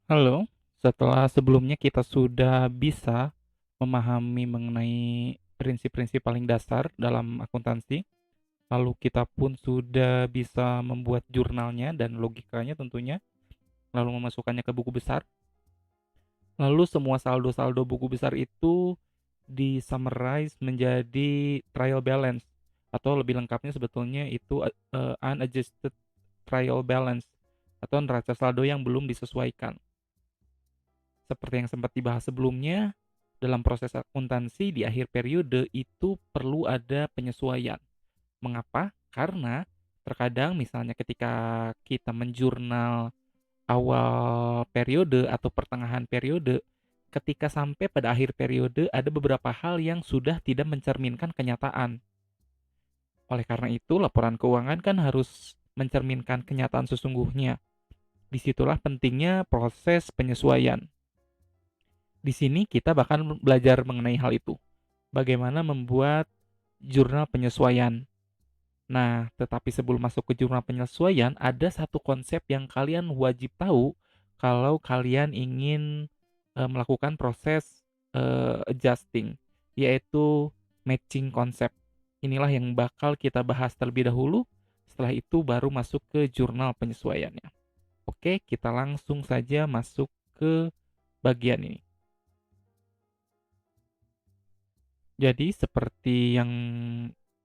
Halo, setelah sebelumnya kita sudah bisa memahami mengenai prinsip-prinsip paling dasar dalam akuntansi, lalu kita pun sudah bisa membuat jurnalnya dan logikanya tentunya, lalu memasukkannya ke buku besar. Lalu semua saldo-saldo buku besar itu di-summarize menjadi trial balance atau lebih lengkapnya sebetulnya itu unadjusted trial balance atau neraca saldo yang belum disesuaikan. Seperti yang sempat dibahas sebelumnya, dalam proses akuntansi di akhir periode itu perlu ada penyesuaian. Mengapa? Karena terkadang misalnya ketika kita menjurnal awal periode atau pertengahan periode, ketika sampai pada akhir periode ada beberapa hal yang sudah tidak mencerminkan kenyataan. Oleh karena itu, laporan keuangan kan harus mencerminkan kenyataan sesungguhnya. Disitulah pentingnya proses penyesuaian. Di sini kita bahkan belajar mengenai hal itu. Bagaimana membuat jurnal penyesuaian. Nah, tetapi sebelum masuk ke jurnal penyesuaian, ada satu konsep yang kalian wajib tahu kalau kalian ingin melakukan proses adjusting, yaitu matching konsep. Inilah yang bakal kita bahas terlebih dahulu. Setelah itu baru masuk ke jurnal penyesuaiannya. Oke, kita langsung saja masuk ke bagian ini. Jadi seperti yang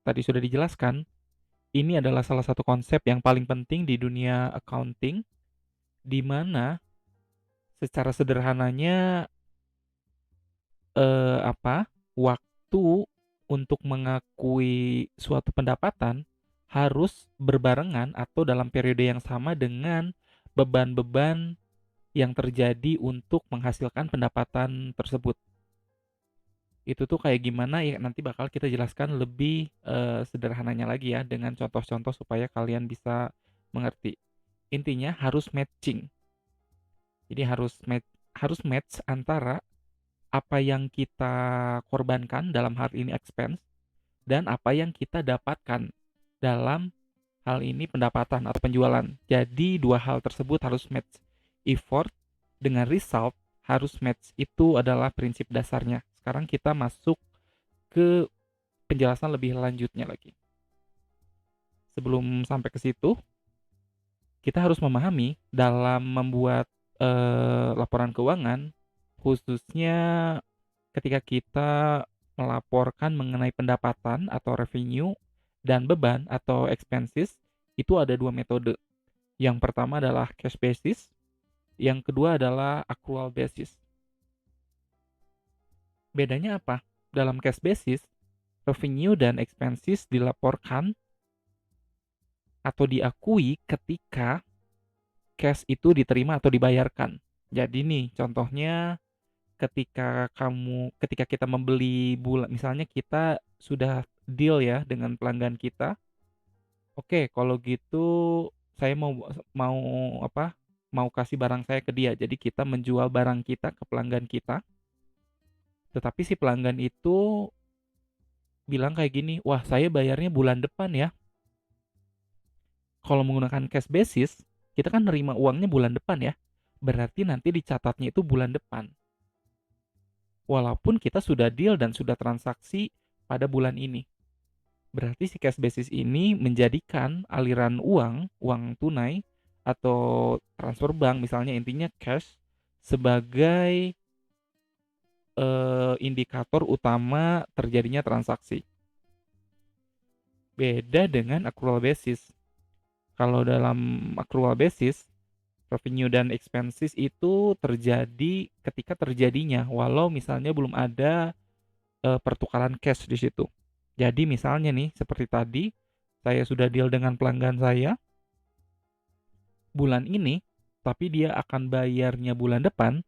tadi sudah dijelaskan, ini adalah salah satu konsep yang paling penting di dunia accounting, di mana secara sederhananya, waktu untuk mengakui suatu pendapatan harus berbarengan atau dalam periode yang sama dengan beban-beban yang terjadi untuk menghasilkan pendapatan tersebut. Itu tuh kayak gimana ya nanti bakal kita jelaskan lebih, sederhananya lagi ya dengan contoh-contoh supaya kalian bisa mengerti. Intinya harus matching. Jadi harus match antara apa yang kita korbankan dalam hal ini expense dan apa yang kita dapatkan dalam hal ini pendapatan atau penjualan. Jadi dua hal tersebut harus match. Effort dengan result harus match. Itu adalah prinsip dasarnya. Sekarang kita masuk ke penjelasan lebih lanjutnya lagi. Sebelum sampai ke situ, kita harus memahami dalam membuat laporan keuangan, khususnya ketika kita melaporkan mengenai pendapatan atau revenue dan beban atau expenses, itu ada dua metode. Yang pertama adalah cash basis, yang kedua adalah accrual basis. Bedanya apa? Dalam cash basis, revenue dan expenses dilaporkan atau diakui ketika cash itu diterima atau dibayarkan. Jadi nih, contohnya ketika kita membeli misalnya kita sudah deal ya dengan pelanggan kita, "Oke, kalau gitu saya mau apa, mau kasih barang saya ke dia." Jadi kita menjual barang kita ke pelanggan kita, tetapi si pelanggan itu bilang kayak gini, "Wah, saya bayarnya bulan depan ya." Kalau menggunakan cash basis, kita kan nerima uangnya bulan depan ya, berarti nanti dicatatnya itu bulan depan. Walaupun kita sudah deal dan sudah transaksi pada bulan ini. Berarti si cash basis ini menjadikan aliran uang, uang tunai atau transfer bank misalnya intinya cash sebagai, indikator utama terjadinya transaksi. Beda dengan accrual basis. Kalau dalam accrual basis, revenue dan expenses itu terjadi ketika terjadinya walau misalnya belum ada pertukaran cash di situ. Jadi misalnya nih seperti tadi, saya sudah deal dengan pelanggan saya bulan ini, tapi dia akan bayarnya bulan depan,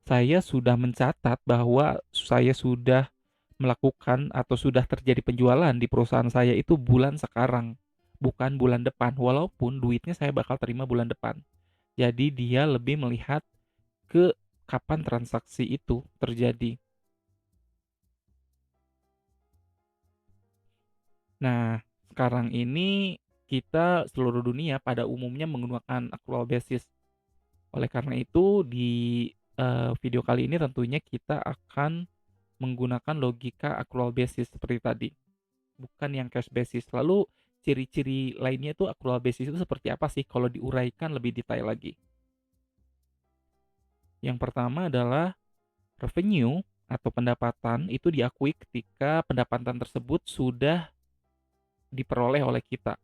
saya sudah mencatat bahwa saya sudah melakukan atau sudah terjadi penjualan di perusahaan saya itu bulan sekarang, bukan bulan depan, walaupun duitnya saya bakal terima bulan depan. Jadi dia lebih melihat ke kapan transaksi itu terjadi. Nah, sekarang ini kita seluruh dunia pada umumnya menggunakan accrual basis. Oleh karena itu di, video kali ini tentunya kita akan menggunakan logika accrual basis seperti tadi, bukan yang cash basis. Lalu ciri-ciri lainnya itu accrual basis itu seperti apa sih kalau diuraikan lebih detail lagi? Yang pertama adalah revenue atau pendapatan itu diakui ketika pendapatan tersebut sudah diperoleh oleh kita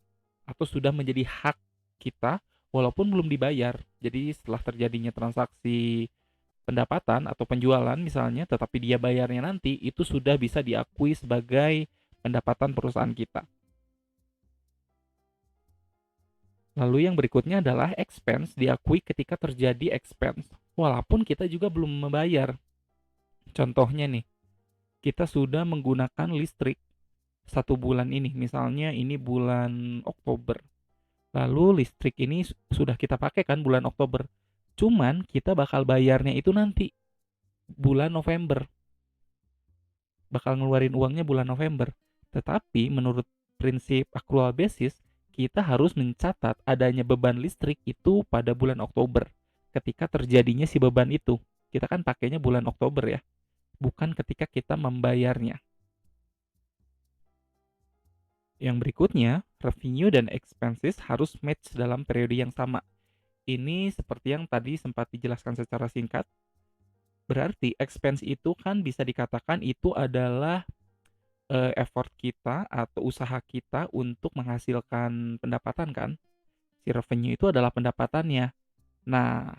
atau sudah menjadi hak kita walaupun belum dibayar. Jadi setelah terjadinya transaksi pendapatan atau penjualan misalnya, tetapi dia bayarnya nanti, itu sudah bisa diakui sebagai pendapatan perusahaan kita. Lalu yang berikutnya adalah expense, diakui ketika terjadi expense, walaupun kita juga belum membayar. Contohnya nih, kita sudah menggunakan listrik 1 bulan ini, misalnya ini bulan Oktober. Lalu listrik ini sudah kita pakai kan bulan Oktober. Cuman kita bakal bayarnya itu nanti bulan November. Bakal ngeluarin uangnya bulan November. Tetapi menurut prinsip accrual basis, kita harus mencatat adanya beban listrik itu pada bulan Oktober. Ketika terjadinya si beban itu. Kita kan pakainya bulan Oktober ya. Bukan ketika kita membayarnya. Yang berikutnya, revenue dan expenses harus match dalam periode yang sama. Ini seperti yang tadi sempat dijelaskan secara singkat. Berarti expense itu kan bisa dikatakan itu adalah effort kita atau usaha kita untuk menghasilkan pendapatan kan. Si revenue itu adalah pendapatannya. Nah,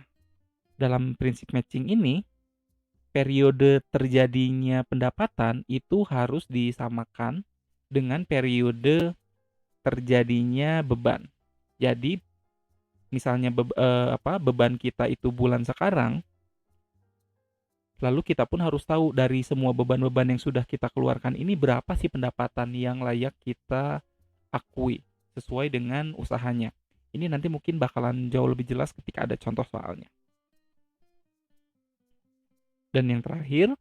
dalam prinsip matching ini, periode terjadinya pendapatan itu harus disamakan dengan periode terjadinya beban. Jadi misalnya beban kita itu bulan sekarang, lalu kita pun harus tahu dari semua beban-beban yang sudah kita keluarkan ini berapa sih pendapatan yang layak kita akui sesuai dengan usahanya. Ini nanti mungkin bakalan jauh lebih jelas ketika ada contoh soalnya. Dan yang terakhir,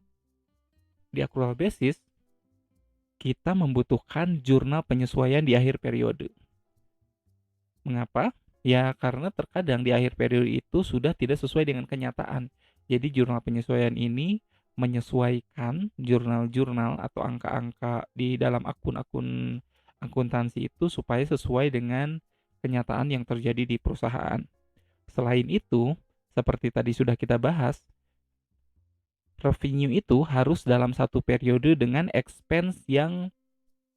di accrual basis, kita membutuhkan jurnal penyesuaian di akhir periode. Mengapa? Ya karena terkadang di akhir periode itu sudah tidak sesuai dengan kenyataan. Jadi jurnal penyesuaian ini menyesuaikan jurnal-jurnal atau angka-angka di dalam akun-akun akuntansi itu supaya sesuai dengan kenyataan yang terjadi di perusahaan. Selain itu, seperti tadi sudah kita bahas, revenue itu harus dalam satu periode dengan expense yang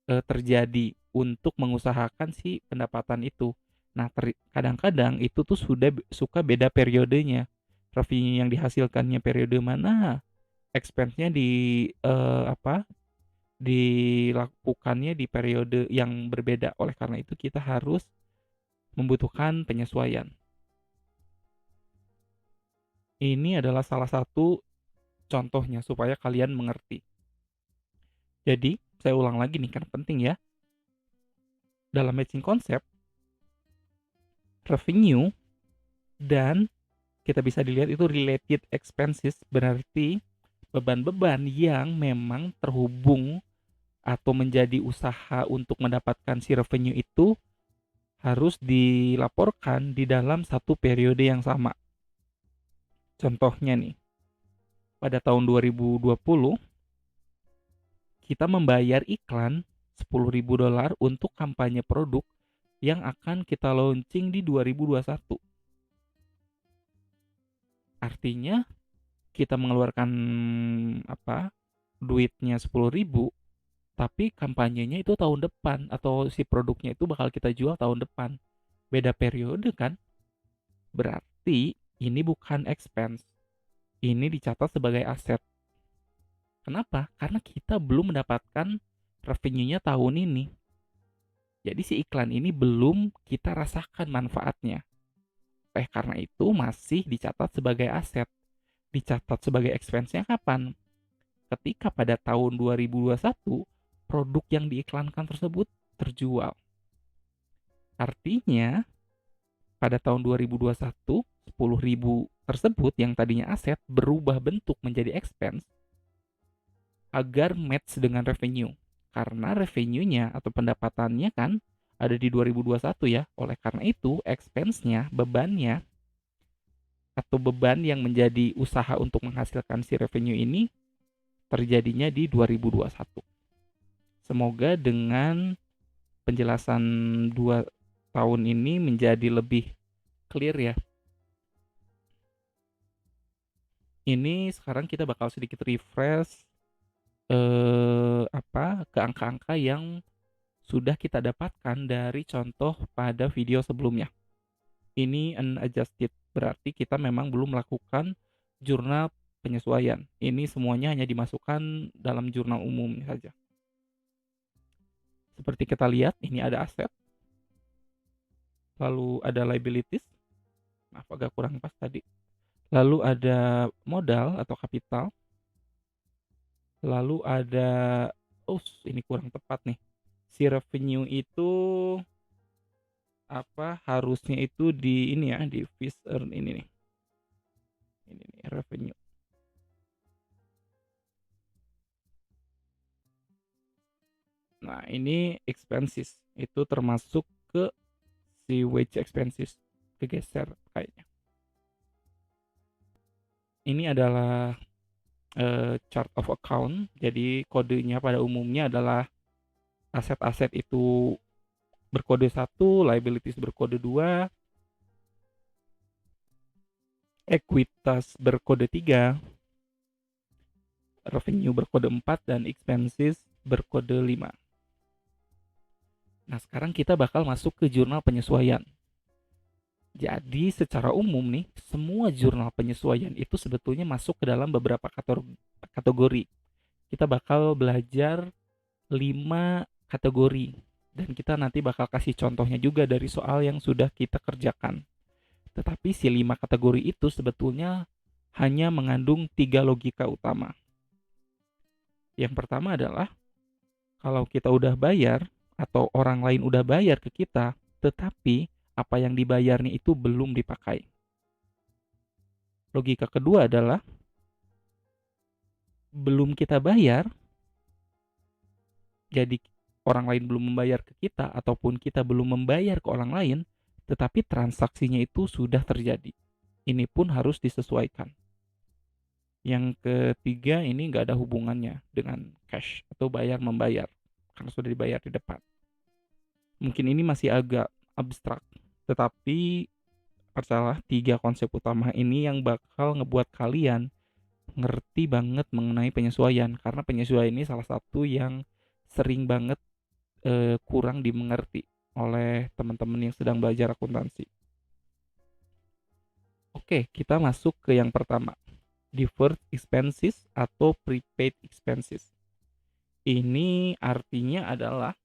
terjadi untuk mengusahakan si pendapatan itu. Nah, kadang-kadang itu tuh suka beda periodenya. Revenue yang dihasilkannya periode mana, expense-nya dilakukannya di periode yang berbeda. Oleh karena itu kita harus membutuhkan penyesuaian. Ini adalah salah satu contohnya supaya kalian mengerti. Jadi, saya ulang lagi nih karena penting ya. Dalam matching konsep, revenue dan kita bisa dilihat itu related expenses, berarti beban-beban yang memang terhubung atau menjadi usaha untuk mendapatkan si revenue itu harus dilaporkan di dalam satu periode yang sama. Contohnya nih, pada tahun 2020 kita membayar iklan $10.000 untuk kampanye produk yang akan kita launching di 2021. Artinya kita mengeluarkan duitnya 10.000, tapi kampanyenya itu tahun depan atau si produknya itu bakal kita jual tahun depan. Beda periode kan? Berarti ini bukan expense. Ini dicatat sebagai aset. Kenapa? Karena kita belum mendapatkan revenue-nya tahun ini. Jadi si iklan ini belum kita rasakan manfaatnya. Karena itu masih dicatat sebagai aset. Dicatat sebagai expense-nya kapan? Ketika pada tahun 2021 produk yang diiklankan tersebut terjual. Artinya pada tahun 2021 10.000 tersebut yang tadinya aset berubah bentuk menjadi expense agar match dengan revenue. Karena revenue-nya atau pendapatannya kan ada di 2021 ya. Oleh karena itu expense-nya, bebannya atau beban yang menjadi usaha untuk menghasilkan si revenue ini terjadinya di 2021. Semoga dengan penjelasan 2 tahun ini menjadi lebih clear ya. Ini sekarang kita bakal sedikit refresh ke angka-angka yang sudah kita dapatkan dari contoh pada video sebelumnya. Ini unadjusted, berarti kita memang belum melakukan jurnal penyesuaian. Ini semuanya hanya dimasukkan dalam jurnal umum saja. Seperti kita lihat, ini ada aset, lalu ada liabilities, maaf agak kurang pas tadi. Lalu ada modal atau kapital, lalu ada, ini kurang tepat nih. Si revenue itu harusnya itu di ini ya, di fees earn ini nih. Ini nih revenue. Nah, ini expenses. Itu termasuk ke si wage expenses. Kegeser kayaknya. Ini adalah chart of account. Jadi kodenya pada umumnya adalah aset-aset itu berkode 1, liabilities berkode 2, ekuitas berkode 3, revenue berkode 4, dan expenses berkode 5. Nah, sekarang kita bakal masuk ke jurnal penyesuaian. Jadi secara umum nih, semua jurnal penyesuaian itu sebetulnya masuk ke dalam beberapa kategori. Kita bakal belajar 5 kategori. Dan kita nanti bakal kasih contohnya juga dari soal yang sudah kita kerjakan. Tetapi si 5 kategori itu sebetulnya hanya mengandung 3 logika utama. Yang pertama adalah kalau kita udah bayar atau orang lain udah bayar ke kita, tetapi apa yang dibayarnya itu belum dipakai. Logika kedua adalah belum kita bayar, jadi orang lain belum membayar ke kita ataupun kita belum membayar ke orang lain, tetapi transaksinya itu sudah terjadi. Ini pun harus disesuaikan. Yang ketiga ini nggak ada hubungannya dengan cash atau bayar membayar karena sudah dibayar di depan. Mungkin ini masih agak abstrak, tetapi percayalah 3 konsep utama ini yang bakal ngebuat kalian ngerti banget mengenai penyesuaian, karena penyesuaian ini salah satu yang sering banget kurang dimengerti oleh teman-teman yang sedang belajar akuntansi. Oke, kita masuk ke yang pertama, deferred expenses atau prepaid expenses. Ini artinya adalah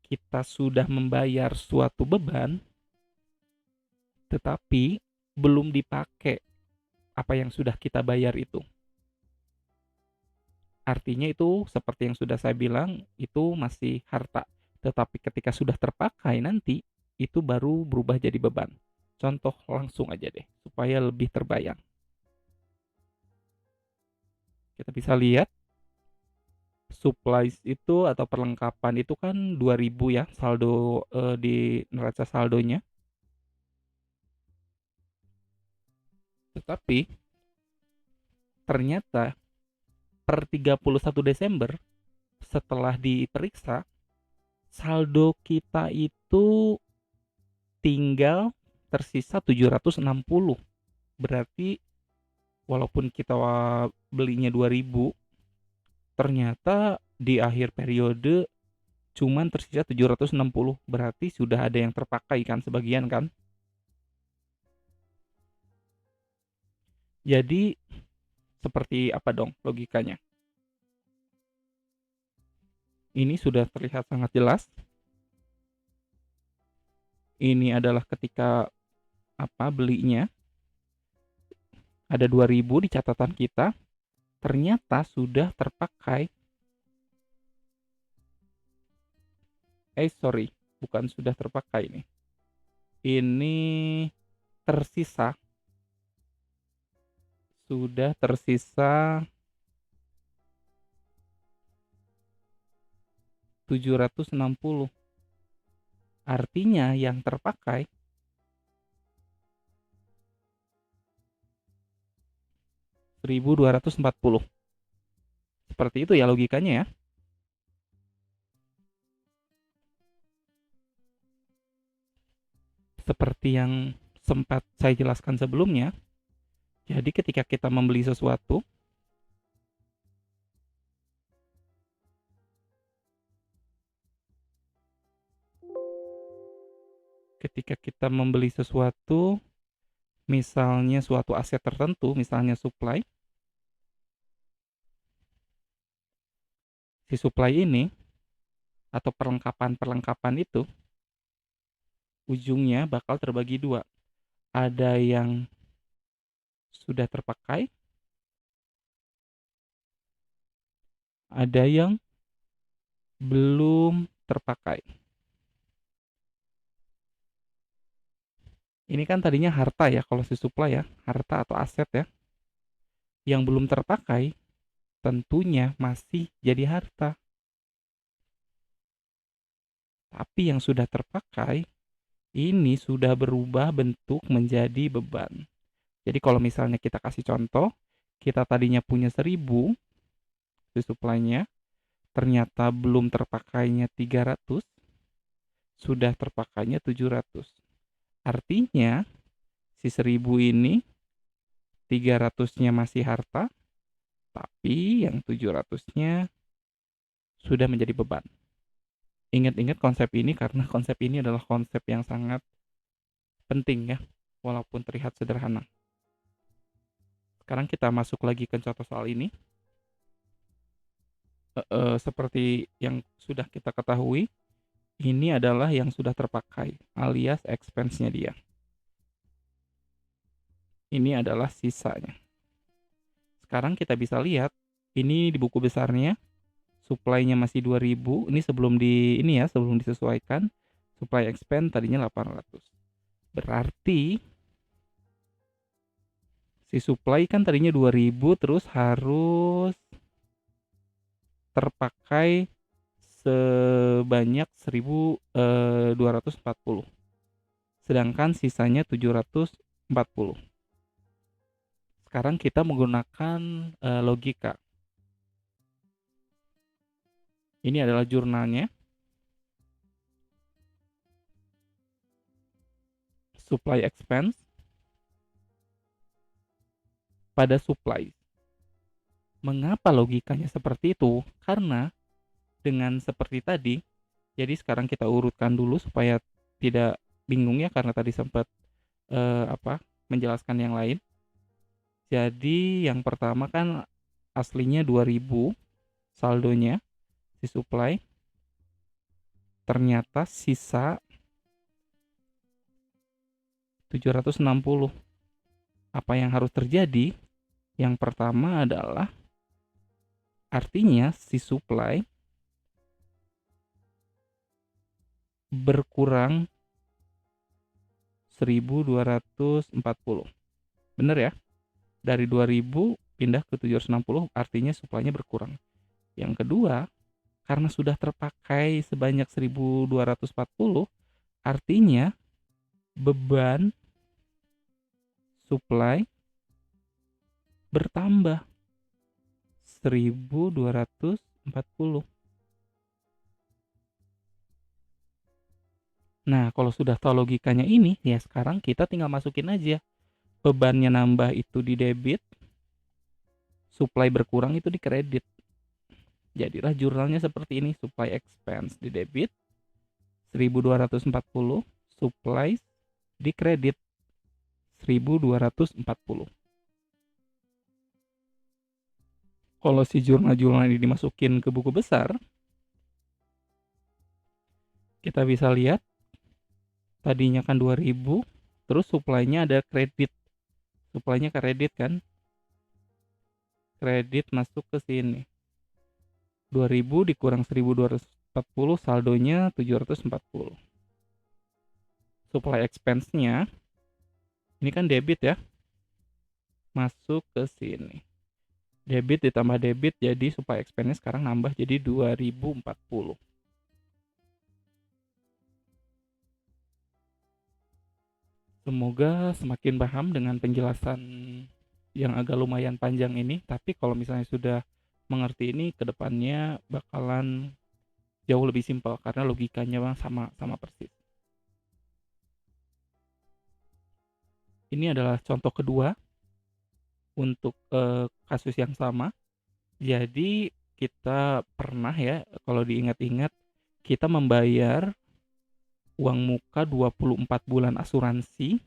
kita sudah membayar suatu beban tetapi belum dipakai apa yang sudah kita bayar itu. Artinya itu seperti yang sudah saya bilang, itu masih harta. Tetapi ketika sudah terpakai nanti, itu baru berubah jadi beban. Contoh langsung aja deh, supaya lebih terbayang. Kita bisa lihat, supplies itu atau perlengkapan itu kan 2000 ya, saldo di neraca saldonya. Tetapi ternyata per 31 Desember setelah diperiksa, saldo kita itu tinggal tersisa 760. Berarti walaupun kita belinya 2000, ternyata di akhir periode cuman tersisa 760. Berarti sudah ada yang terpakai kan sebagian kan. Jadi seperti apa dong logikanya? Ini sudah terlihat sangat jelas. Ini adalah ketika belinya ada 2000 di catatan kita, ternyata sudah terpakai. Bukan sudah terpakai nih. Ini tersisa. Sudah tersisa 760. Artinya yang terpakai 1240. Seperti itu ya logikanya ya. Seperti yang sempat saya jelaskan sebelumnya, jadi ketika kita membeli sesuatu, misalnya suatu aset tertentu, misalnya supply, si supply ini atau perlengkapan-perlengkapan itu ujungnya bakal terbagi dua. Ada yang sudah terpakai, ada yang belum terpakai. Ini kan tadinya harta ya, kalau si supply ya, harta atau aset ya. Yang belum terpakai tentunya masih jadi harta. Tapi yang sudah terpakai ini sudah berubah bentuk menjadi beban. Jadi kalau misalnya kita kasih contoh, kita tadinya punya 1000 si supply-nya, ternyata belum terpakainya 300, sudah terpakainya 700. Artinya si 1000 ini 300-nya masih harta, tapi yang 700-nya sudah menjadi beban. Ingat-ingat konsep ini karena konsep ini adalah konsep yang sangat penting ya, walaupun terlihat sederhana. Sekarang kita masuk lagi ke contoh soal ini. Seperti yang sudah kita ketahui, ini adalah yang sudah terpakai alias expense-nya dia. Ini adalah sisanya. Sekarang kita bisa lihat ini di buku besarnya supply-nya masih 2000. Ini sebelum sebelum disesuaikan supply expense tadinya 800. Berarti si supply kan tadinya 2000 terus harus terpakai sebanyak 1240. Sedangkan sisanya 740. Sekarang kita menggunakan logika. Ini adalah jurnalnya. Supply expense pada supply. Mengapa logikanya seperti itu? Karena dengan seperti tadi, jadi sekarang kita urutkan dulu supaya tidak bingung ya, karena tadi sempat menjelaskan yang lain. Jadi yang pertama kan aslinya 2000 saldonya si supply, ternyata sisa 760. Apa yang harus terjadi? Yang pertama adalah artinya si supply berkurang 1240. Bener ya? Dari 2000 pindah ke 760 artinya supply-nya berkurang. Yang kedua, karena sudah terpakai sebanyak 1240, artinya beban supply bertambah 1240. Nah, kalau sudah tahu logikanya ini, ya sekarang kita tinggal masukin aja. Bebannya nambah itu di debit, supply berkurang itu di kredit. Jadilah jurnalnya seperti ini, supply expense di debit 1240, supply di kredit 1240. Kalau si jurnal-jurnal ini dimasukin ke buku besar, kita bisa lihat tadinya kan 2000, terus supply-nya ada kredit. Supply-nya kredit kan? Kredit masuk ke sini. 2000 dikurang 1240, saldonya 740. Supply expense-nya ini kan debit ya. Masuk ke sini. Debit ditambah debit, jadi supply expense-nya sekarang nambah jadi 2040. Semoga semakin paham dengan penjelasan yang agak lumayan panjang ini, tapi kalau misalnya sudah mengerti ini, ke depannya bakalan jauh lebih simpel karena logikanya sama sama persis. Ini adalah contoh kedua untuk kasus yang sama. Jadi kita pernah ya, kalau diingat-ingat, kita membayar uang muka 24 bulan asuransi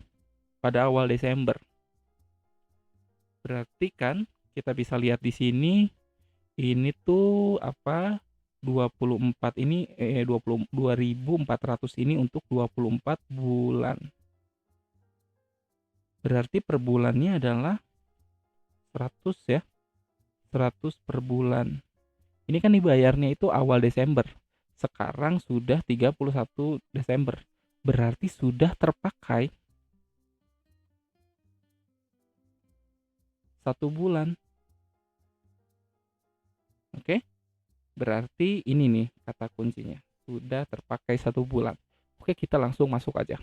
pada awal Desember. Berarti kan kita bisa lihat di sini, ini tuh apa, 24 ini 22.400 ini untuk 24 bulan. Berarti per bulannya adalah 100 ya. 100 per bulan. Ini kan dibayarnya itu awal Desember. Sekarang sudah 31 Desember. Berarti sudah terpakai 1 bulan. Oke? Berarti ini nih kata kuncinya. Sudah terpakai 1 bulan. Oke, kita langsung masuk aja.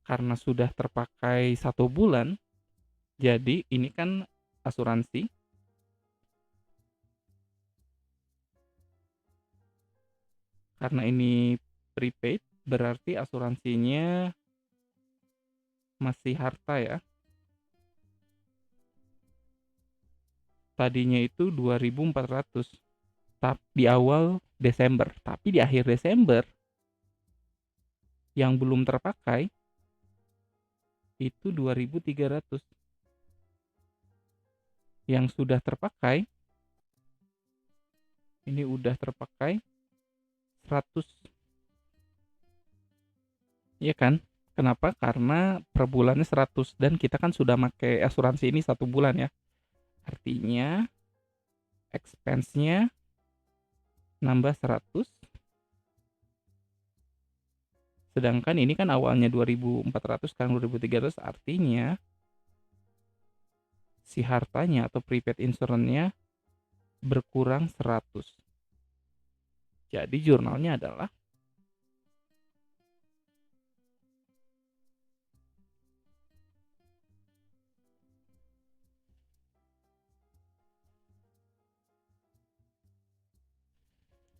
Karena sudah terpakai 1 bulan, jadi ini kan asuransi. Karena ini prepaid, berarti asuransinya masih harta ya. Tadinya itu 2.400 di awal Desember, tapi di akhir Desember yang belum terpakai itu 2.300. Yang sudah terpakai ini udah terpakai 100. Iya kan? Kenapa? Karena per bulannya 100 dan kita kan sudah pakai asuransi ini 1 bulan ya. Artinya expense-nya nambah 100. Sedangkan ini kan awalnya 2.400, sekarang 2.300, artinya si hartanya atau prepaid insurance-nya berkurang 100. Jadi jurnalnya adalah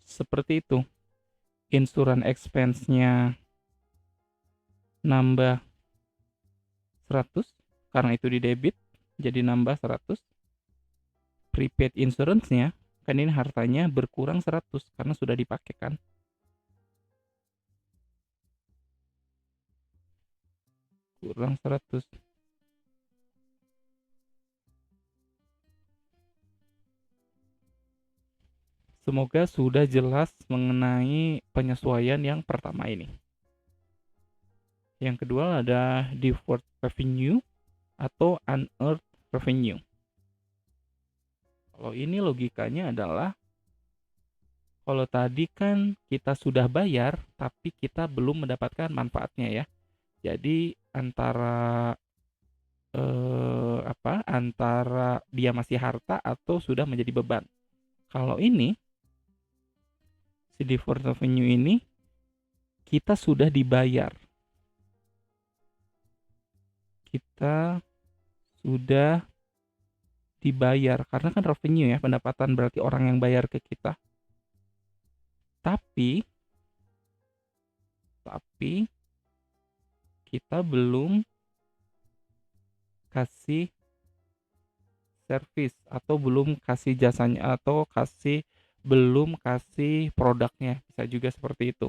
seperti itu. Insurance expense-nya nambah 100 karena itu di debit, jadi nambah 100. Prepaid insurance-nya kan ini hartanya berkurang 100 karena sudah dipakai kan. Kurang 100. Semoga sudah jelas mengenai penyesuaian yang pertama ini. Yang kedua ada deferred revenue atau unearned revenue. Kalau ini logikanya adalah, kalau tadi kan kita sudah bayar tapi kita belum mendapatkan manfaatnya ya. Jadi antara antara dia masih harta atau sudah menjadi beban. Kalau ini si deferred revenue ini kita sudah dibayar. Kita sudah dibayar karena kan revenue ya, pendapatan, berarti orang yang bayar ke kita. Tapi kita belum kasih service atau belum kasih jasanya atau belum kasih produknya, bisa juga seperti itu.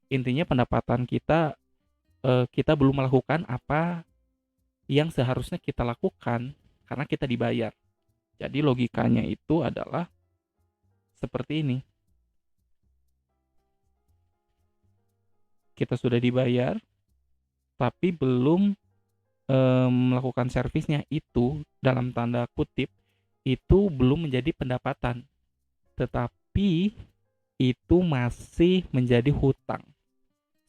Intinya pendapatan kita, kita belum melakukan apa yang seharusnya kita lakukan karena kita dibayar. Jadi logikanya itu adalah seperti ini. Kita sudah dibayar tapi belum melakukan servisnya, itu dalam tanda kutip itu belum menjadi pendapatan, tetapi itu masih menjadi hutang.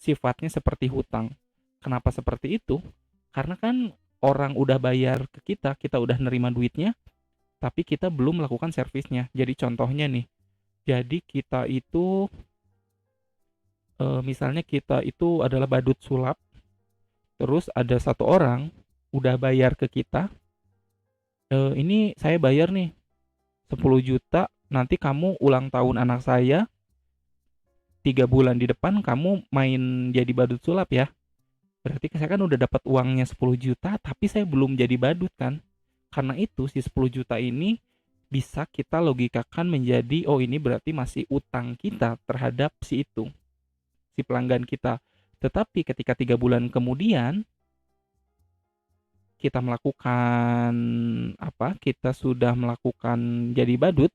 Sifatnya seperti hutang. Kenapa seperti itu? Karena kan orang udah bayar ke kita, kita udah nerima duitnya, tapi kita belum melakukan servisnya. Jadi contohnya nih, jadi kita itu misalnya kita itu adalah badut sulap, terus ada satu orang udah bayar ke kita, ini saya bayar nih 10 juta, nanti kamu ulang tahun anak saya 3 bulan di depan kamu main jadi badut sulap ya. Berarti saya kan udah dapat uangnya 10 juta tapi saya belum jadi badut kan. Karena itu si 10 juta ini bisa kita logikakan menjadi oh ini berarti masih utang kita terhadap si itu, si pelanggan kita. Tetapi ketika 3 bulan kemudian kita melakukan apa? Kita sudah melakukan jadi badut,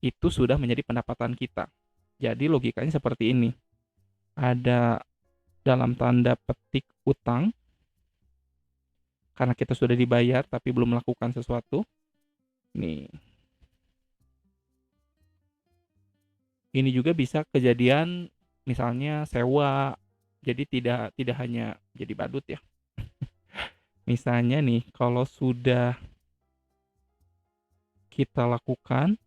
itu sudah menjadi pendapatan kita. Jadi logikanya seperti ini. Ada dalam tanda petik utang karena kita sudah dibayar tapi belum melakukan sesuatu. Nih, ini juga bisa kejadian misalnya sewa. Jadi tidak tidak hanya jadi badut ya. Misalnya nih, kalau sudah kita lakukan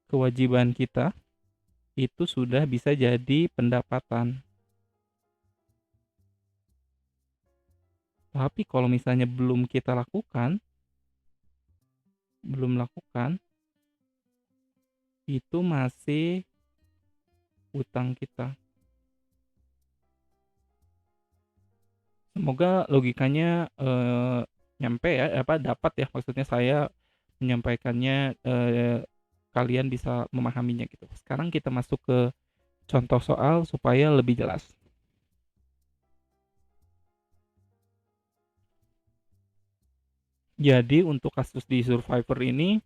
kewajiban kita, itu sudah bisa jadi pendapatan. Tapi kalau misalnya belum lakukan, itu masih utang kita. Semoga logikanya nyampe ya, apa dapat ya maksudnya saya menyampaikannya kalian bisa memahaminya gitu. Sekarang kita masuk ke contoh soal supaya lebih jelas. Jadi untuk kasus di Survivor ini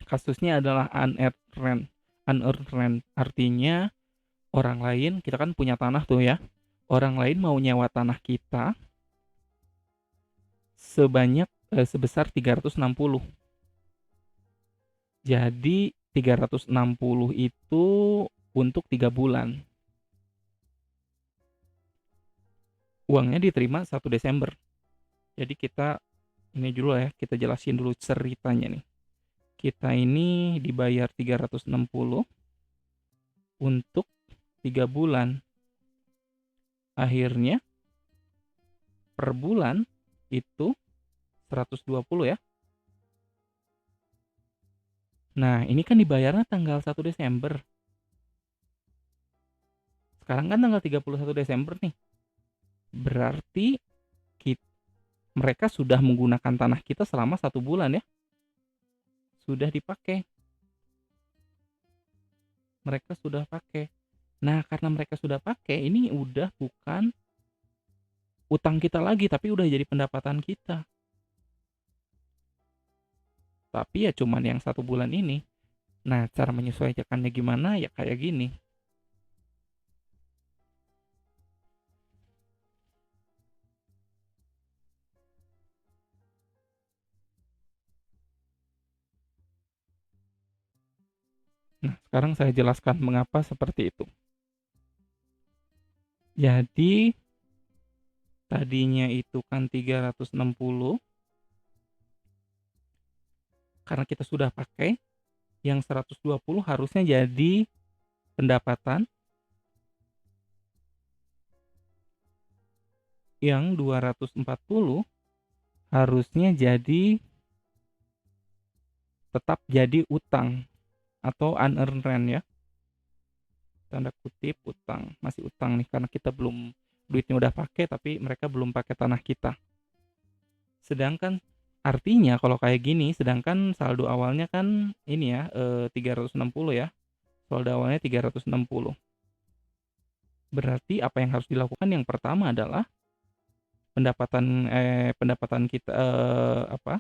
kasusnya adalah unearned rent. Unearned rent artinya orang lain, kita kan punya tanah tuh ya. Orang lain mau nyewa tanah kita sebesar 360. Jadi 360 itu untuk 3 bulan. Uangnya diterima 1 Desember. Jadi kita ini dulu ya, kita jelasin dulu ceritanya nih. Kita ini dibayar 360 untuk 3 bulan. Akhirnya per bulan itu 120 ya. Nah, ini kan dibayarnya tanggal 1 Desember. Sekarang kan tanggal 31 Desember nih. Berarti mereka sudah menggunakan tanah kita selama 1 bulan ya. Sudah dipakai. Mereka sudah pakai. Nah, karena mereka sudah pakai, ini udah bukan utang kita lagi, tapi udah jadi pendapatan kita. Tapi ya cuman yang 1 bulan ini. Nah, cara menyesuaikannya gimana? Ya kayak gini. Nah, sekarang saya jelaskan mengapa seperti itu. Jadi, tadinya itu kan 360, karena kita sudah pakai, yang 120 harusnya jadi pendapatan, yang 240 harusnya jadi tetap jadi utang atau unearned rent ya. Tanda kutip utang, masih utang nih karena kita belum duitnya udah pakai tapi mereka belum pakai tanah kita. Sedangkan artinya kalau kayak gini, sedangkan saldo awalnya kan ini ya 360 ya. Saldo awalnya 360. Berarti apa yang harus dilakukan? Yang pertama adalah pendapatan kita apa?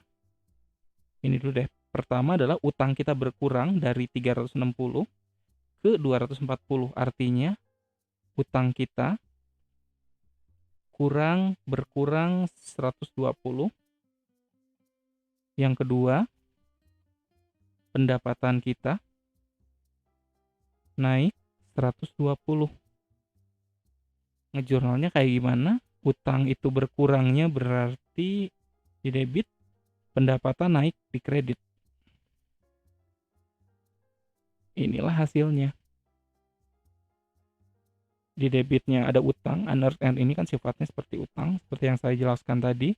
Ini dulu deh. Pertama adalah utang kita berkurang dari 360 ke 240. Artinya utang kita berkurang 120. Yang kedua, pendapatan kita naik 120. Ngejurnalnya kayak gimana? Utang itu berkurangnya berarti di debit, pendapatan naik di kredit. Inilah hasilnya. Di debitnya ada utang, unearned ini kan sifatnya seperti utang, seperti yang saya jelaskan tadi.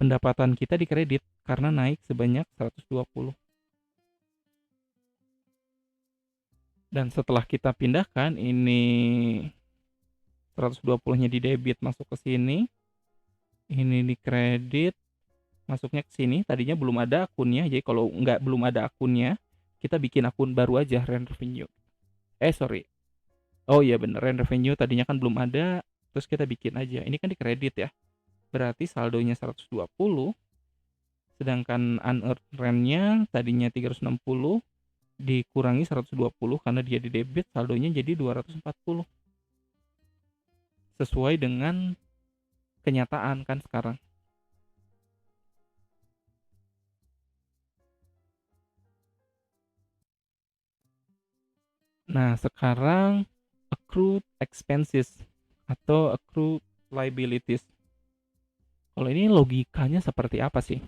Pendapatan kita di kredit karena naik sebanyak 120. Dan setelah kita pindahkan ini 120-nya di debit masuk ke sini, ini di kredit masuknya ke sini. Tadinya belum ada akunnya, jadi kalau nggak belum ada akunnya, kita bikin akun baru aja, rent revenue. Sorry. Oh iya bener, rent revenue tadinya kan belum ada, terus kita bikin aja. Ini kan di kredit ya. Berarti saldonya 120, sedangkan unearned rent-nya tadinya 360 dikurangi 120 karena dia di debit, saldonya jadi 240. Sesuai dengan kenyataan kan sekarang. Nah, sekarang accrued expenses atau accrued liabilities. Kalau ini logikanya seperti apa sih?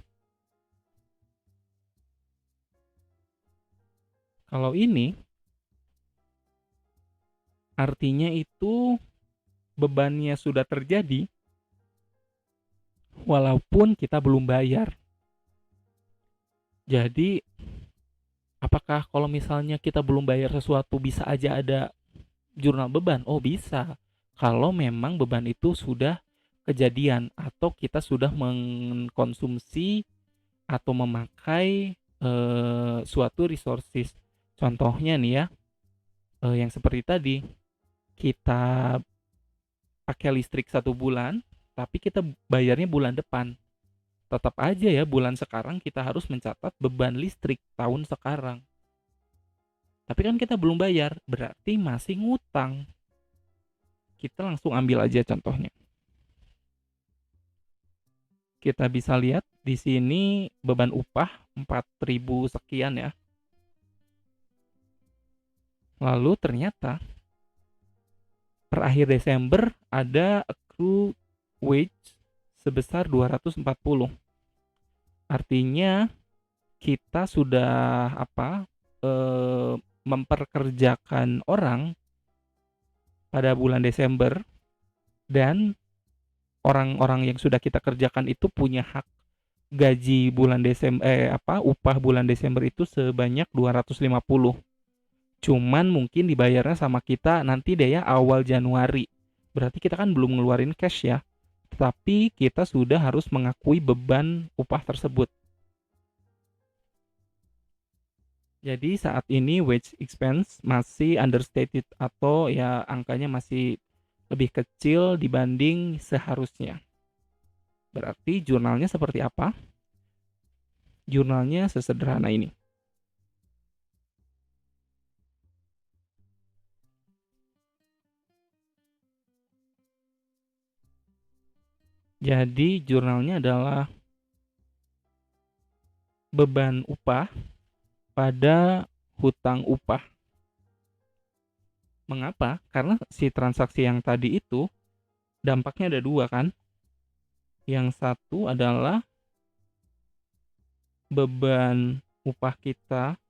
Kalau ini artinya itu bebannya sudah terjadi walaupun kita belum bayar. Jadi, apakah kalau misalnya kita belum bayar sesuatu bisa aja ada jurnal beban? Oh, bisa. Kalau memang beban itu sudah kejadian atau kita sudah mengkonsumsi atau memakai suatu resources. Contohnya nih ya, yang seperti tadi, kita pakai listrik 1 bulan, tapi kita bayarnya bulan depan. Tetap aja ya, bulan sekarang kita harus mencatat beban listrik tahun sekarang. Tapi kan kita belum bayar, berarti masih ngutang. Kita langsung ambil aja contohnya. Kita bisa lihat di sini beban upah 4.000 sekian ya. Lalu ternyata per akhir Desember ada accrued wage sebesar 240. Artinya kita sudah memperkerjakan orang pada bulan Desember, dan orang-orang yang sudah kita kerjakan itu punya hak gaji bulan Desember, upah bulan Desember itu sebanyak 250. Cuman mungkin dibayarnya sama kita nanti deh ya awal Januari. Berarti kita kan belum ngeluarin cash ya. Tetapi kita sudah harus mengakui beban upah tersebut. Jadi saat ini wage expense masih understated atau ya angkanya masih lebih kecil dibanding seharusnya. Berarti jurnalnya seperti apa? Jurnalnya sesederhana ini. Jadi jurnalnya adalah beban upah pada hutang upah. Mengapa? Karena si transaksi yang tadi itu dampaknya ada dua kan. Yang satu adalah beban upah kita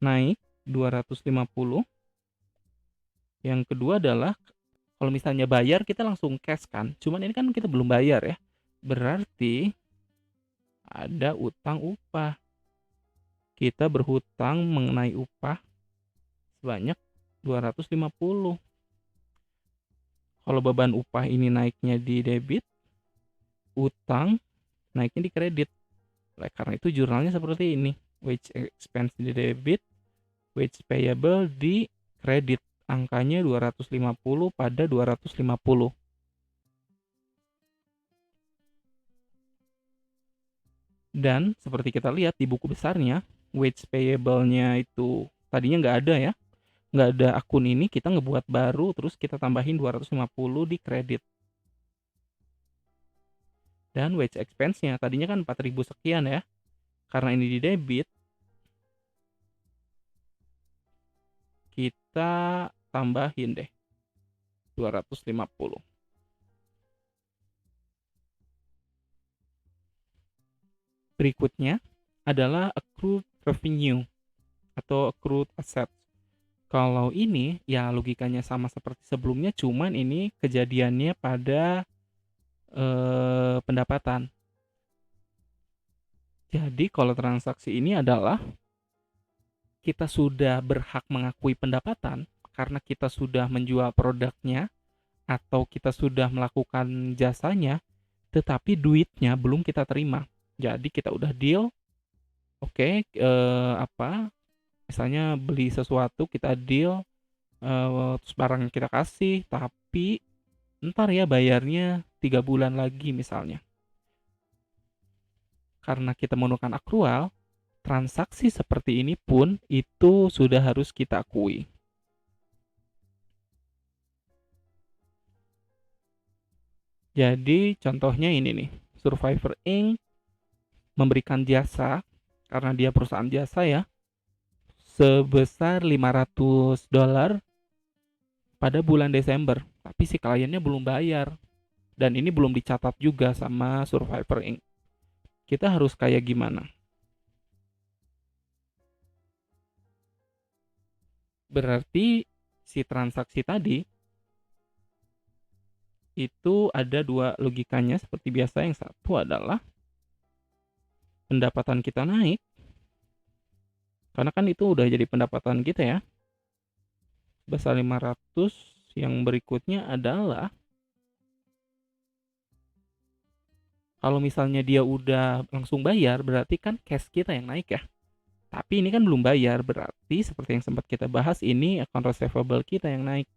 naik 250. Yang kedua adalah kalau misalnya bayar kita langsung cash kan. Cuman ini kan kita belum bayar ya. Berarti ada utang upah. Kita berhutang mengenai upah sebanyak 250. Kalau beban upah ini naiknya di debit, utang naiknya di kredit. Oleh karena itu jurnalnya seperti ini. Wage expense di debit, wage payable di kredit. Angkanya 250 pada 250. Dan seperti kita lihat di buku besarnya, wage payable-nya itu tadinya nggak ada ya. Nggak ada akun ini, kita ngebuat baru, terus kita tambahin 250 di kredit. Dan wage expense-nya tadinya kan 4.000 sekian ya. Karena ini di debit, kita tambahin deh 250. Berikutnya adalah accrued revenue atau accrued asset. Kalau ini ya logikanya sama seperti sebelumnya, cuman ini kejadiannya pada, pendapatan. Jadi kalau transaksi ini adalah kita sudah berhak mengakui pendapatan karena kita sudah menjual produknya atau kita sudah melakukan jasanya, tetapi duitnya belum kita terima. Jadi kita udah deal, oke, misalnya beli sesuatu kita deal, terus barang kita kasih, tapi entar ya bayarnya 3 bulan lagi misalnya. Karena kita menggunakan akrual, transaksi seperti ini pun itu sudah harus kita akui. Jadi contohnya ini nih, Survivor Inc. memberikan jasa, karena dia perusahaan jasa ya, sebesar $500 pada bulan Desember. Tapi si kliennya belum bayar. Dan ini belum dicatat juga sama Survivor Inc. Kita harus kayak gimana? Berarti si transaksi tadi itu ada dua logikanya seperti biasa. Yang satu adalah pendapatan kita naik, karena kan itu udah jadi pendapatan kita ya, sebesar 500. Yang berikutnya adalah kalau misalnya dia udah langsung bayar, berarti kan cash kita yang naik ya. Tapi ini kan belum bayar, berarti seperti yang sempat kita bahas, ini account receivable kita yang naik.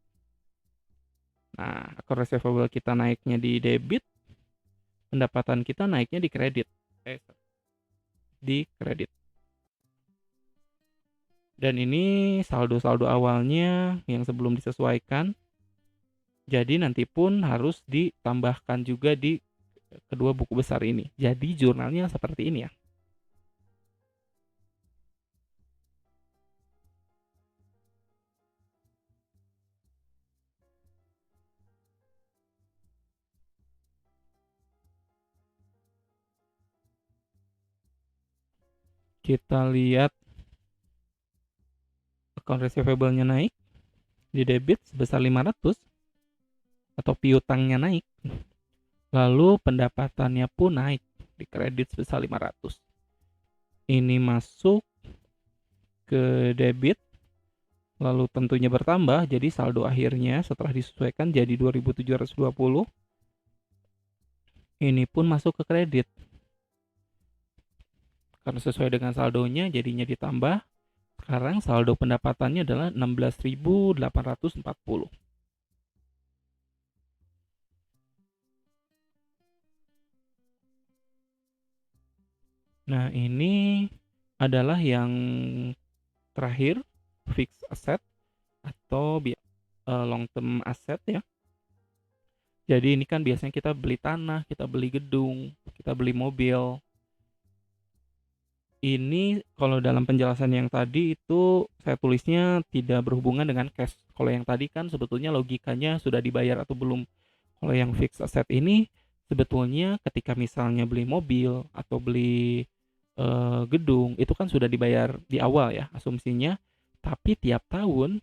Nah, account receivable kita naiknya di debit, pendapatan kita naiknya di kredit. Di kredit. Dan ini saldo-saldo awalnya yang sebelum disesuaikan. Jadi nanti pun harus ditambahkan juga di kedua buku besar ini. Jadi jurnalnya seperti ini ya. Kita lihat account receivable-nya naik di debit sebesar 500 atau piutangnya naik. Lalu pendapatannya pun naik di kredit sebesar 500. Ini masuk ke debit, lalu tentunya bertambah, jadi saldo akhirnya setelah disesuaikan jadi 2.720. Ini pun masuk ke kredit. Karena sesuai dengan saldonya jadinya ditambah. Sekarang saldo pendapatannya adalah 16.840. Nah, ini adalah yang terakhir, fixed asset atau long term asset ya. Jadi ini kan biasanya kita beli tanah, kita beli gedung, kita beli mobil. Ini kalau dalam penjelasan yang tadi itu saya tulisnya tidak berhubungan dengan cash. Kalau yang tadi kan sebetulnya logikanya sudah dibayar atau belum. Kalau yang fixed asset ini sebetulnya ketika misalnya beli mobil atau beli gedung itu kan sudah dibayar di awal ya asumsinya. Tapi tiap tahun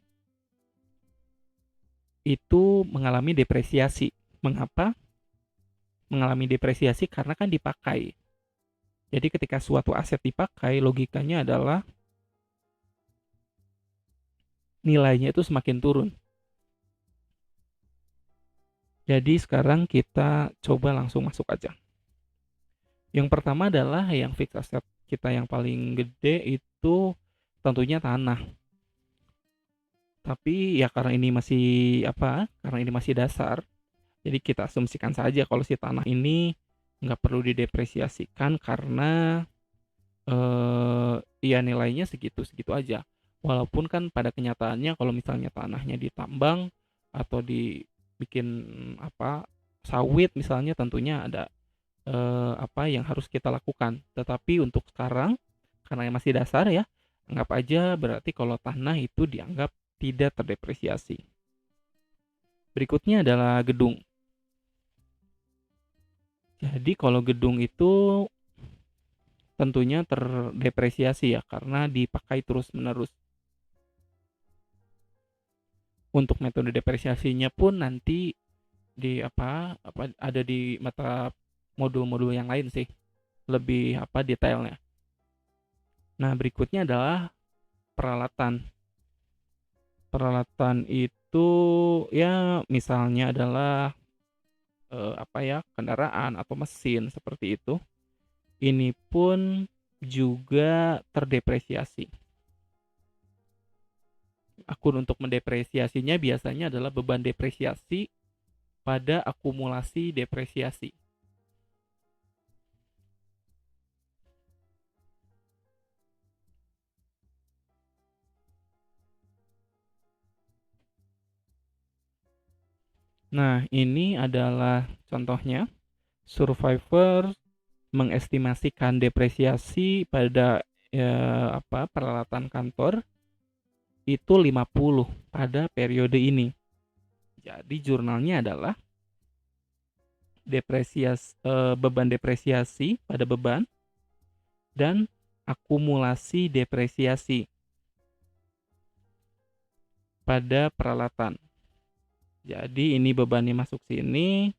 itu mengalami depresiasi. Mengapa? Mengalami depresiasi karena kan dipakai. Jadi ketika suatu aset dipakai, logikanya adalah nilainya itu semakin turun. Jadi sekarang kita coba langsung masuk aja. Yang pertama adalah yang fixed asset kita yang paling gede itu tentunya tanah. Tapi ya karena ini masih karena ini masih dasar, jadi kita asumsikan saja kalau si tanah ini nggak perlu didepresiasikan karena ya nilainya segitu-segitu aja. Walaupun kan pada kenyataannya kalau misalnya tanahnya ditambang atau dibikin sawit misalnya, tentunya ada yang harus kita lakukan. Tetapi untuk sekarang karena masih dasar ya, anggap aja berarti kalau tanah itu dianggap tidak terdepresiasi. Berikutnya adalah gedung. Jadi kalau gedung itu tentunya terdepresiasi ya karena dipakai terus-menerus. Untuk metode depresiasinya pun nanti di ada di mata modul-modul yang lain sih, lebih detailnya. Nah, berikutnya adalah peralatan. Peralatan itu ya misalnya adalah kendaraan atau mesin seperti itu. Ini pun juga terdepresiasi. Akun untuk mendepresiasinya biasanya adalah beban depresiasi pada akumulasi depresiasi. Nah, ini adalah contohnya. Survivor mengestimasikan depresiasi pada peralatan kantor itu 50 pada periode ini. Jadi jurnalnya adalah beban depresiasi pada beban dan akumulasi depresiasi pada peralatan. Jadi ini bebannya masuk sini,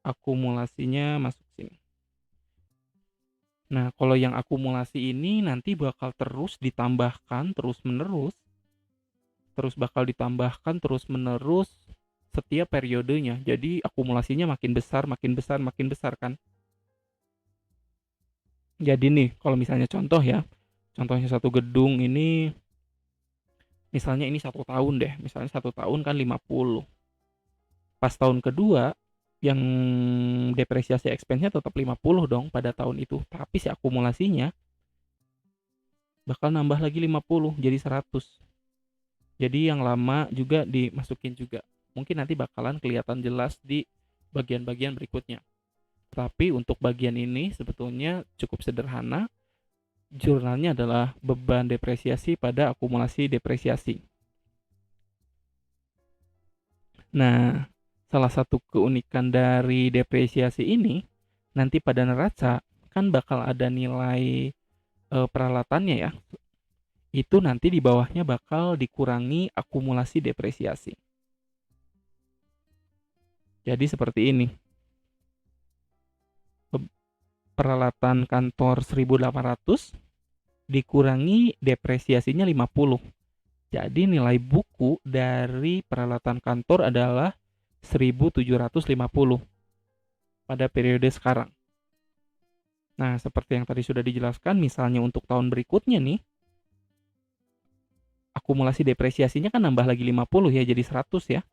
akumulasinya masuk sini. Nah, kalau yang akumulasi ini nanti bakal terus ditambahkan terus menerus setiap periodenya. Jadi akumulasinya makin besar, makin besar, makin besar kan. Jadi nih, kalau misalnya contohnya satu gedung ini, misalnya ini 1 tahun deh, misalnya 1 tahun kan 50. Pas tahun kedua, yang depresiasi expense-nya tetap 50 dong pada tahun itu. Tapi si akumulasinya bakal nambah lagi 50, jadi 100. Jadi yang lama juga dimasukin juga. Mungkin nanti bakalan kelihatan jelas di bagian-bagian berikutnya. Tapi untuk bagian ini sebetulnya cukup sederhana. Jurnalnya adalah beban depresiasi pada akumulasi depresiasi. Nah, salah satu keunikan dari depresiasi ini, nanti pada neraca kan bakal ada nilai peralatannya ya. Itu nanti di bawahnya bakal dikurangi akumulasi depresiasi. Jadi seperti ini. Peralatan kantor 1.800 dikurangi depresiasinya 50. Jadi nilai buku dari peralatan kantor adalah 1.750 pada periode sekarang. Nah, seperti yang tadi sudah dijelaskan, misalnya untuk tahun berikutnya nih, akumulasi depresiasinya kan nambah lagi 50 ya, jadi 100 ya.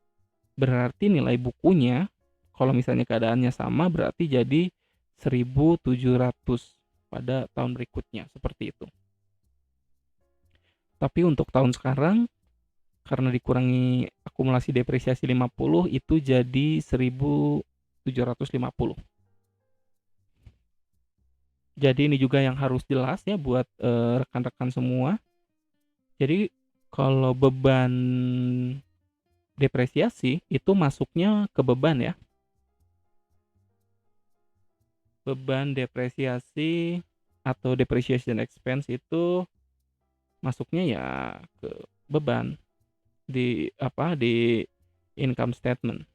Berarti nilai bukunya, kalau misalnya keadaannya sama, berarti jadi 1.700 pada tahun berikutnya, seperti itu. Tapi untuk tahun sekarang, karena dikurangi akumulasi depresiasi 50, itu jadi 1.750. Jadi ini juga yang harus jelas ya buat rekan-rekan semua. Jadi kalau beban depresiasi itu masuknya ke beban ya. Beban depresiasi atau depreciation expense itu masuknya ya ke beban di income statement.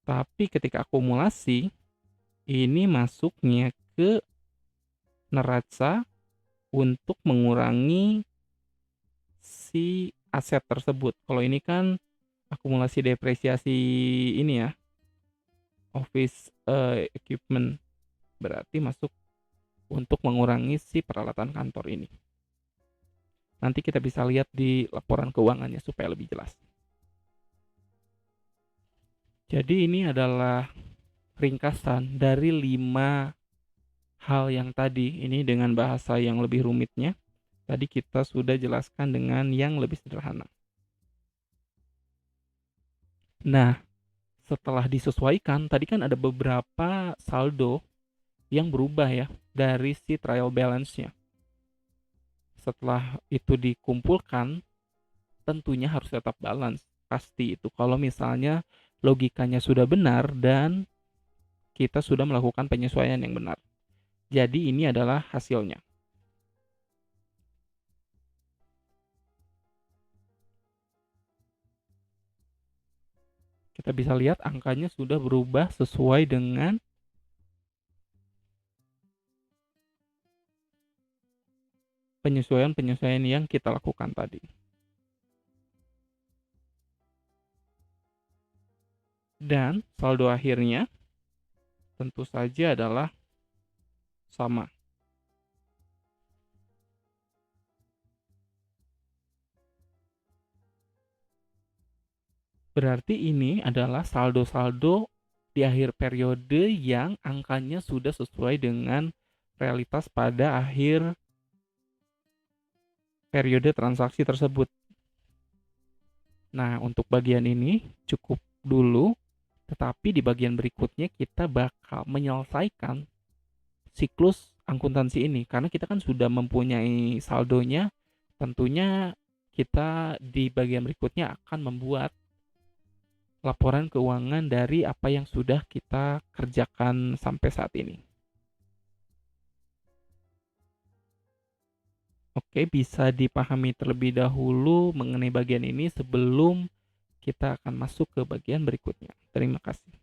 Tapi ketika akumulasi ini masuknya ke neraca untuk mengurangi si aset tersebut. Kalau ini kan akumulasi depresiasi ini ya, office equipment, berarti masuk untuk mengurangi si peralatan kantor ini. Nanti kita bisa lihat di laporan keuangannya supaya lebih jelas. Jadi ini adalah ringkasan dari 5 hal yang tadi. Ini dengan bahasa yang lebih rumitnya. Tadi kita sudah jelaskan dengan yang lebih sederhana. Nah, setelah disesuaikan, tadi kan ada beberapa saldo yang berubah ya dari si trial balance-nya. Setelah itu dikumpulkan, tentunya harus tetap balance. Pasti itu kalau misalnya logikanya sudah benar dan kita sudah melakukan penyesuaian yang benar. Jadi ini adalah hasilnya. Kita bisa lihat angkanya sudah berubah sesuai dengan penyesuaian-penyesuaian yang kita lakukan tadi. Dan saldo akhirnya tentu saja adalah sama. Berarti ini adalah saldo-saldo di akhir periode yang angkanya sudah sesuai dengan realitas pada akhir periode transaksi tersebut. Nah, untuk bagian ini cukup dulu, tetapi di bagian berikutnya kita bakal menyelesaikan siklus akuntansi ini karena kita kan sudah mempunyai saldonya. Tentunya kita di bagian berikutnya akan membuat laporan keuangan dari apa yang sudah kita kerjakan sampai saat ini. Oke, bisa dipahami terlebih dahulu mengenai bagian ini sebelum kita akan masuk ke bagian berikutnya. Terima kasih.